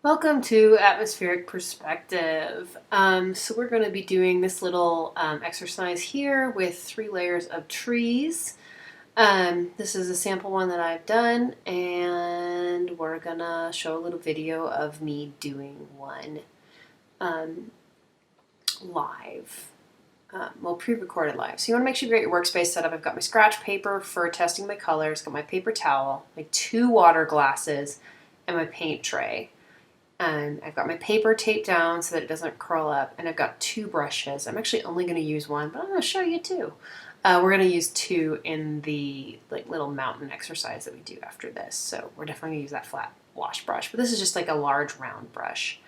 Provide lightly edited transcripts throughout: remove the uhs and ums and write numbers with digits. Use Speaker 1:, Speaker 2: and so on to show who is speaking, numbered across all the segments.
Speaker 1: Welcome to Atmospheric Perspective. So we're going to be doing this little exercise here with 3 layers of trees. This is a sample one that I've done, and we're going to show a little video of me doing one live. Well, pre-recorded live. So you want to make sure you get your workspace set up. I've got my scratch paper for testing my colors, got my paper towel, my 2 water glasses, and my paint tray. And I've got my paper taped down so that it doesn't curl up, and I've got 2 brushes. I'm actually only going to use 1, but I'm going to show you 2. We're going to use 2 in the little mountain exercise that we do after this, so we're definitely going to use that flat wash brush, but this is just like a large round brush.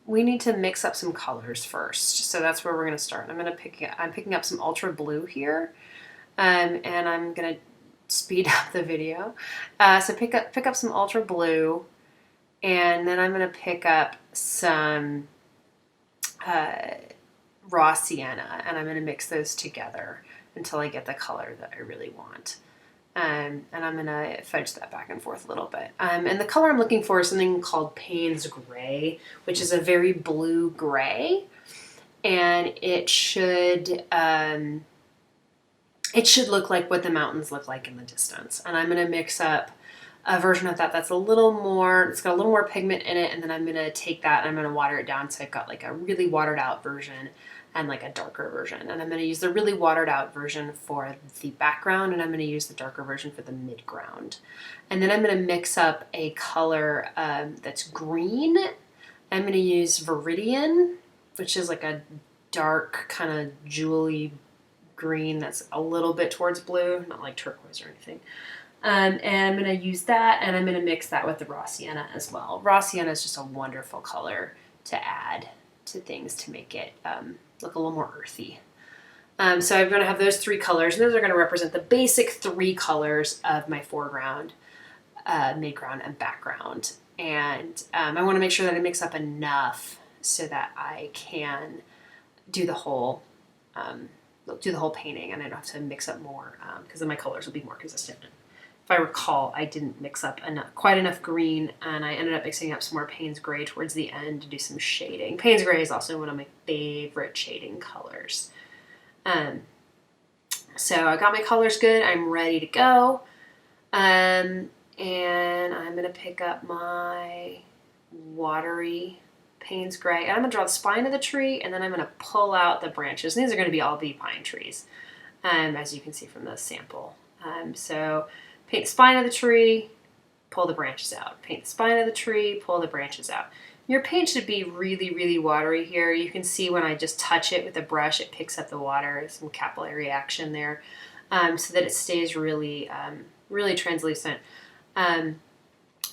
Speaker 1: We need to mix up some colors first, so that's where we're going to start. I'm picking up some ultra blue here, and I'm going to speed up the video. So pick up some ultra blue, and then I'm going to pick up some raw sienna, and I'm going to mix those together until I get the color that I really want. And I'm going to fudge that back and forth a little bit. And the color I'm looking for is something called Payne's Gray, which is a very blue gray, and it should look like what the mountains look like in the distance. And I'm going to mix up a version of that that's a little more, it's got a little more pigment in it, and then I'm going to take that and I'm going to water it down, so I've got like a really watered out version and like a darker version. And I'm going to use the really watered out version for the background, and I'm going to use the darker version for the midground. And then I'm going to mix up a color that's green. I'm going to use Viridian, which is like a dark kind of jewelry green that's a little bit towards blue, not like turquoise or anything. And I'm going to use that, and I'm going to mix that with the raw sienna as well. Raw sienna is just a wonderful color to add to things to make it look a little more earthy. So I'm going to have those 3 colors, and those are going to represent the basic 3 colors of my foreground, midground, and background. And I want to make sure that I mix up enough so that I can do the whole painting, and I don't have to mix up more because then my colors will be more consistent. If I recall, I didn't mix up quite enough green, and I ended up mixing up some more Payne's Gray towards the end to do some shading. Payne's Gray is also one of my favorite shading colors. So I got my colors good. I'm ready to go. And I'm going to pick up my watery Payne's Gray, and I'm going to draw the spine of the tree, and then I'm going to pull out the branches. And these are going to be all bee pine trees, as you can see from the sample. So paint the spine of the tree, pull the branches out. Paint the spine of the tree, pull the branches out. Your paint should be really, really watery here. You can see when I just touch it with the brush, it picks up the water. There's some capillary action there, so that it stays really, really translucent.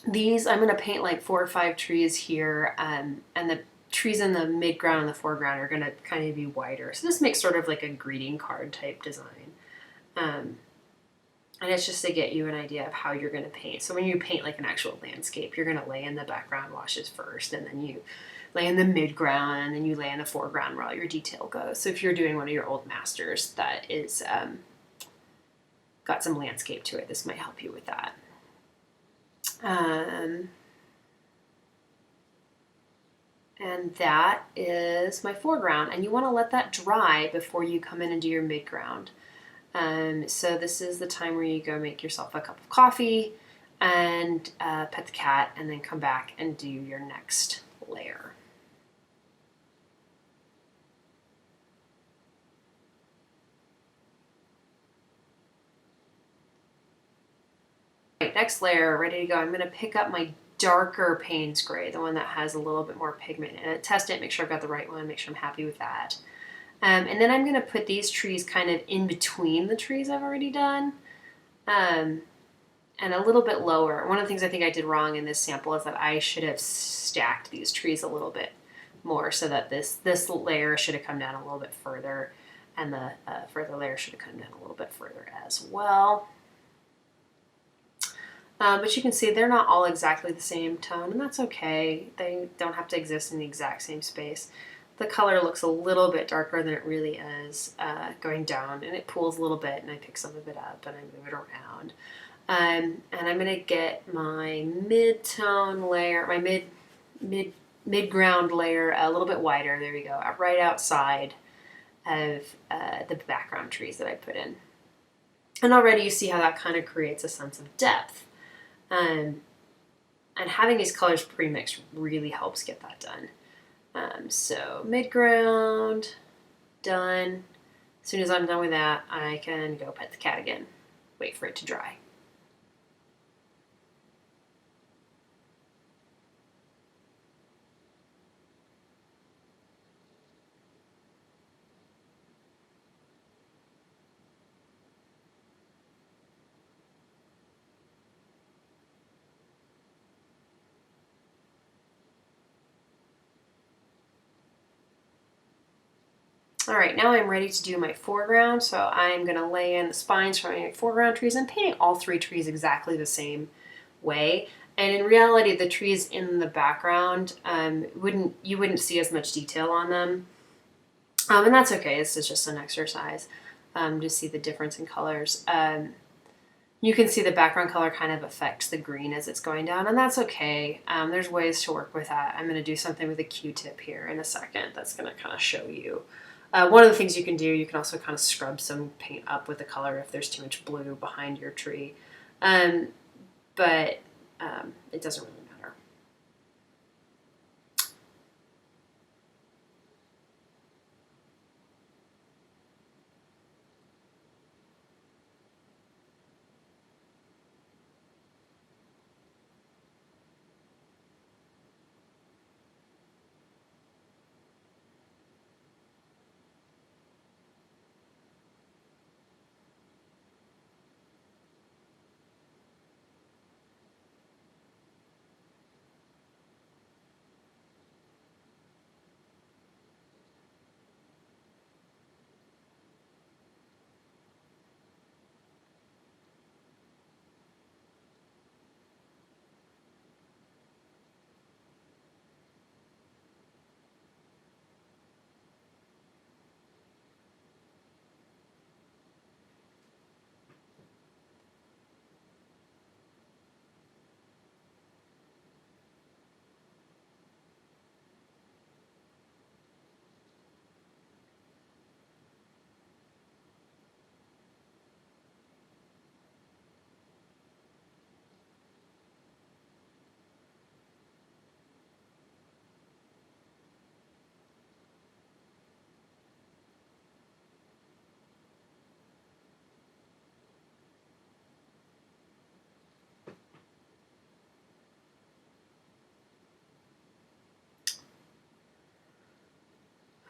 Speaker 1: These, I'm going to paint like 4 or 5 trees here, and the trees in the midground and the foreground are going to kind of be whiter. So this makes sort of like a greeting card type design. And it's just to get you an idea of how you're going to paint. So when you paint like an actual landscape, you're going to lay in the background washes first, and then you lay in the midground, and then you lay in the foreground where all your detail goes. So if you're doing one of your old masters that is got some landscape to it, this might help you with that. And that is my foreground, and you want to let that dry before you come in and do your midground. So this is the time where you go make yourself a cup of coffee and pet the cat, and then come back and do your next layer. Right, next layer, ready to go. I'm going to pick up my darker Payne's Gray, the one that has a little bit more pigment in it. Test it, make sure I've got the right one, make sure I'm happy with that. And then I'm going to put these trees kind of in between the trees I've already done, and a little bit lower. One of the things I think I did wrong in this sample is that I should have stacked these trees a little bit more, so that this layer should have come down a little bit further, and the further layer should have come down a little bit further as well. But you can see they're not all exactly the same tone, and that's okay. They don't have to exist in the exact same space. The color looks a little bit darker than it really is going down, and it pools a little bit, and I pick some of it up and I move it around. And I'm going to get my mid-tone layer, my mid-ground layer a little bit wider. There we go, right outside of the background trees that I put in. And already you see how that kind of creates a sense of depth. And having these colors pre-mixed really helps get that done. So mid-ground, done. As soon as I'm done with that, I can go pet the cat again. Wait for it to dry. All right, now I'm ready to do my foreground. So I'm gonna lay in the spines for my foreground trees. I'm painting all three trees exactly the same way. And in reality, the trees in the background, you wouldn't see as much detail on them. And that's okay, this is just an exercise to see the difference in colors. You can see the background color kind of affects the green as it's going down, and that's okay. There's ways to work with that. I'm gonna do something with a Q-tip here in a second that's gonna kind of show you. One of the things you can do, you can also kind of scrub some paint up with the color if there's too much blue behind your tree. But it doesn't really matter.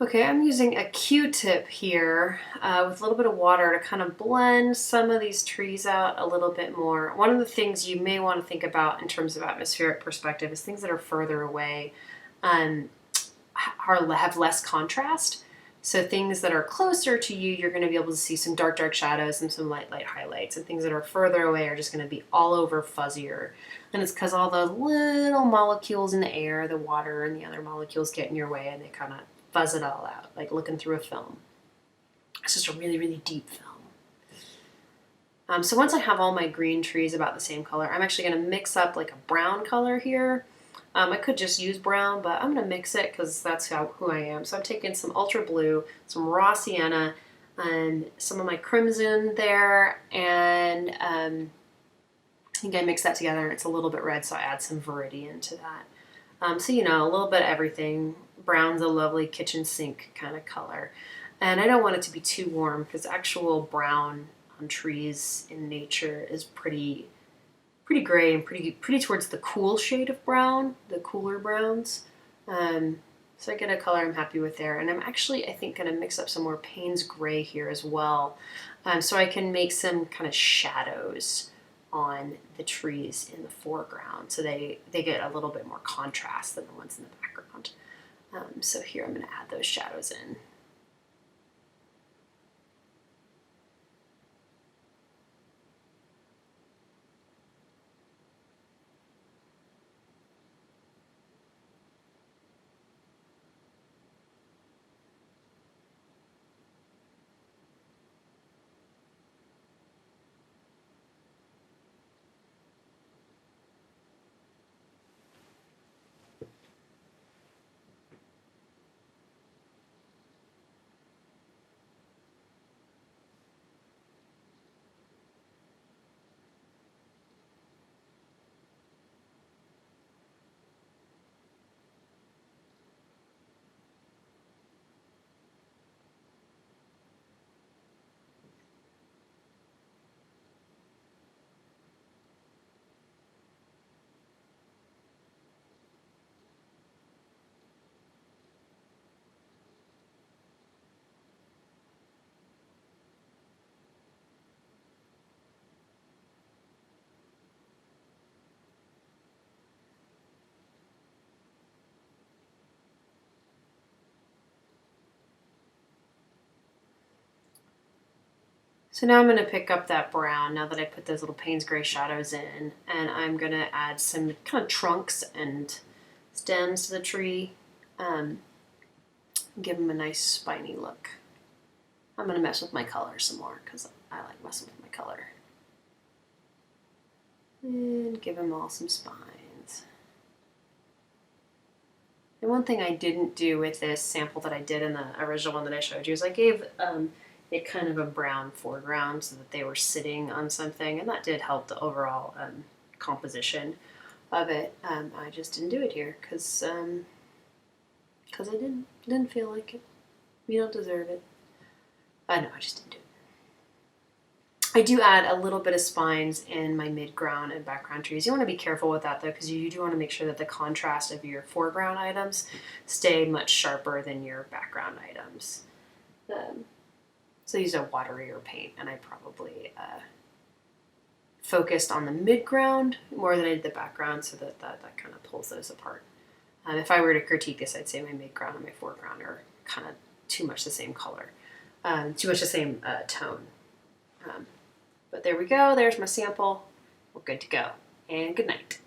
Speaker 1: Okay, I'm using a Q-tip here with a little bit of water to kind of blend some of these trees out a little bit more. One of the things you may want to think about in terms of atmospheric perspective is things that are further away have less contrast. So things that are closer to you, you're going to be able to see some dark, dark shadows and some light, light highlights. And things that are further away are just going to be all over fuzzier. And it's because all those little molecules in the air, the water and the other molecules get in your way and they kind of fuzz it all out, like looking through a film. It's just a really, really deep film. So once I have all my green trees about the same color, I'm actually going to mix up like a brown color here. I could just use brown, but I'm going to mix it because that's who I am. So I'm taking some ultra blue, some raw sienna, and some of my crimson there, and I think I mix that together and it's a little bit red, so I add some viridian to that. So, you know, a little bit of everything. Brown's a lovely kitchen sink kind of color. And I don't want it to be too warm because actual brown on trees in nature is pretty gray and pretty towards the cool shade of brown, the cooler browns. So I get a color I'm happy with there. And I'm actually, I think, going to mix up some more Payne's gray here as well. So I can make some kind of shadows on the trees in the foreground. So they get a little bit more contrast than the ones in the background. So here I'm going to add those shadows in. So now I'm going to pick up that brown now that I put those little Payne's Gray shadows in, and I'm going to add some kind of trunks and stems to the tree. Give them a nice spiny look. I'm going to mess with my color some more because I like messing with my color. And give them all some spines. And one thing I didn't do with this sample that I did in the original one that I showed you is I gave it kind of a brown foreground so that they were sitting on something, and that did help the overall composition of it. I just didn't do it here because I didn't feel like it. You don't deserve it. I know, I just didn't do it. I do add a little bit of spines in my midground and background trees. You want to be careful with that though, because you do want to make sure that the contrast of your foreground items stay much sharper than your background items. So I used a waterier paint, and I probably focused on the midground more than I did the background, so that kind of pulls those apart. If I were to critique this, I'd say my midground and my foreground are kind of too much the same color, too much the same tone. But there we go. There's my sample. We're good to go. And good night.